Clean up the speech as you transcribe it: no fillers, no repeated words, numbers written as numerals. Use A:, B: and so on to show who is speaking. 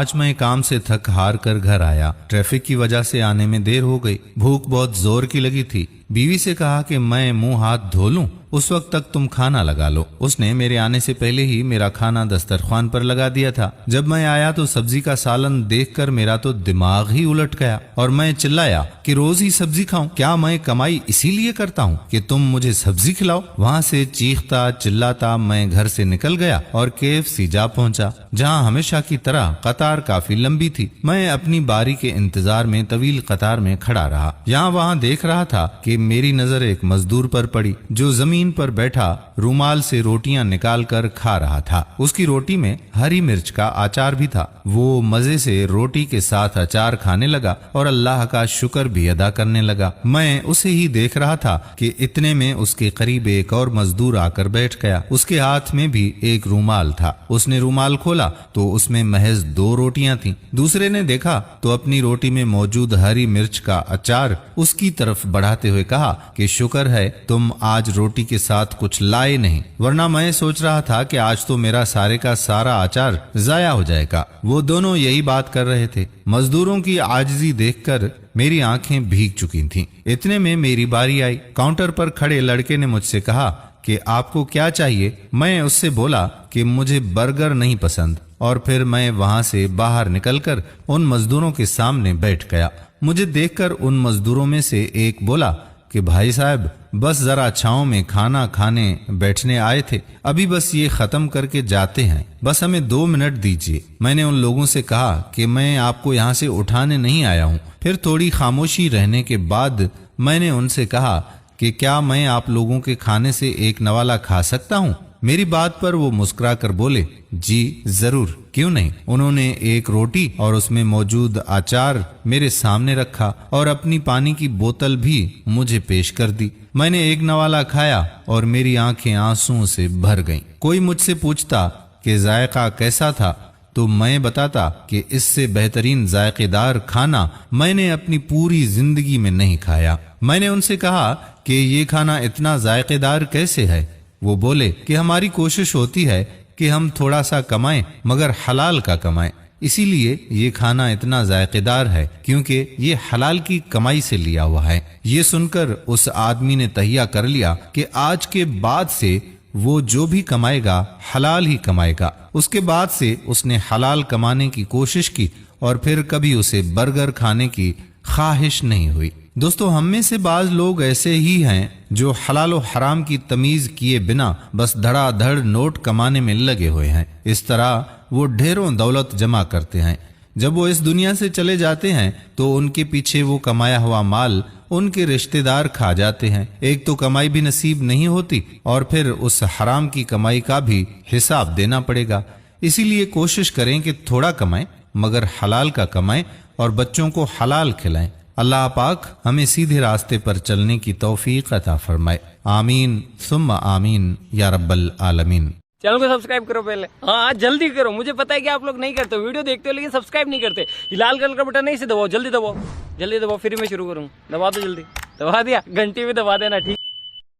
A: आज मैं काम से थक हार कर घर आया। ट्रैफिक की वजह से आने में देर हो गई। भूख बहुत जोर की लगी थी। बीवी से कहा कि मैं मुंह हाथ धो लूं, उस वक्त तक तुम खाना लगा लो। उसने मेरे आने से पहले ही मेरा खाना दस्तरख्वान पर लगा दिया था। जब मैं आया तो सब्जी का सालन देखकर मेरा तो दिमाग ही उलट गया और मैं चिल्लाया कि रोज ही सब्जी खाऊं? क्या मैं कमाई इसीलिए करता हूं कि तुम मुझे सब्जी खिलाओ? वहां से चीखता चिल्लाता मैं घर से निकल गया और KFC जा पहुंचा, जहां हमेशा की तरह कतार काफी लंबी थी। मैं अपनी बारी के इंतजार में तवील कतार में खड़ा रहा। यहाँ वहां देख रहा था कि मेरी नजर एक मजदूर पर पड़ी जो जमीन पर बैठा रूमाल से रोटियां निकाल कर खा रहा था। उसकी रोटी में हरी मिर्च का अचार भी था। वो मजे से रोटी के साथ अचार खाने लगा और अल्लाह का शुक्र भी अदा करने लगा। मैं उसे ही देख रहा था कि इतने में उसके करीब एक और मजदूर आकर बैठ गया। उसके हाथ में भी एक रूमाल था। उसने रूमाल खोला तो उसमें महज 2 रोटियां थीं। दूसरे ने देखा तो अपनी रोटी में मौजूद हरी मिर्च का अचार उसकी तरफ बढ़ाते हुए कहा कि शुक्र है तुम आज रोटी के साथ कुछ लाए नहीं, वरना मैं सोच रहा था कि आज तो मेरा सारे का सारा अचार जाया हो जाएगा। वो दोनों यही बात कर रहे थे। मजदूरों की आजिजी देखकर मेरी आंखें भीग चुकी थीं। इतने में मेरी बारी आई। काउंटर पर खड़े लड़के ने मुझसे कहा कि आपको क्या चाहिए? मैं उससे बोला कि मुझे बर्गर नहीं पसंद और फिर मैं वहां से बाहर निकलकर उन मजदूरों के सामने बैठ गया। मुझे देखकर उन मजदूरों में से एक बोला कि भाई साहब बस जरा छांव में खाना खाने बैठने आए थे, अभी बस ये खत्म करके जाते हैं, बस हमें 2 मिनट दीजिए। मैंने उन लोगों से कहा कि मैं आपको यहाँ से उठाने नहीं आया हूँ। फिर थोड़ी खामोशी रहने के बाद मैंने उनसे कहा कि क्या मैं आप लोगों के खाने से एक नवाला खा सकता हूँ? मेरी बात पर वो मुस्कुरा कर बोले, जी जरूर, क्यों नहीं। उन्होंने एक रोटी और उसमें मौजूद अचार मेरे सामने रखा और अपनी पानी की बोतल भी मुझे पेश कर दी। मैंने एक नवाला खाया और मेरी आंखें आंसुओं से भर गईं। कोई मुझसे पूछता कि जायका कैसा था तो मैं बताता कि इससे बेहतरीन जायकेदार खाना मैंने अपनी पूरी जिंदगी में नहीं खाया। मैंने उनसे कहा कि ये खाना इतना जायकेदार कैसे है? वो बोले कि हमारी कोशिश होती है कि हम थोड़ा सा कमाएं मगर हलाल का कमाएं, इसीलिए ये खाना इतना जायकेदार है क्योंकि ये हलाल की कमाई से लिया हुआ है। ये सुनकर उस आदमी ने तहिया कर लिया कि आज के बाद से वो जो भी कमाएगा हलाल ही कमाएगा। उसके बाद से उसने हलाल कमाने की कोशिश की और फिर कभी उसे बर्गर खाने की ख्वाहिश नहीं हुई। दोस्तों, हम में से बाज लोग ऐसे ही हैं जो हलाल और हराम की तमीज किए बिना बस धड़ाधड़ नोट कमाने में लगे हुए हैं। इस तरह वो ढेरों दौलत जमा करते हैं। जब वो इस दुनिया से चले जाते हैं तो उनके पीछे वो कमाया हुआ माल उनके रिश्तेदार खा जाते हैं। एक तो कमाई भी नसीब नहीं होती और फिर उस हराम की कमाई का भी हिसाब देना पड़ेगा। इसीलिए कोशिश करें कि थोड़ा कमाएं मगर हलाल का कमाएं और बच्चों को हलाल खिलाएं। अल्लाह पाक हमें सीधे रास्ते पर चलने की तौफीक अता फरमाए। आमीन सुम्मा आमीन या रब्बल आलमीन।
B: चैनल को सब्सक्राइब करो पहले, हाँ जल्दी करो। मुझे पता है कि आप लोग नहीं करते, वीडियो देखते हो लेकिन सब्सक्राइब नहीं करते। ये लाल कलर का बटन नहीं, इसे दबाओ, जल्दी दबाओ, जल्दी दबाओ, फिर मैं शुरू करूँ। दबा दो जल्दी, दबा दिया, घंटी भी दबा देना, ठीक।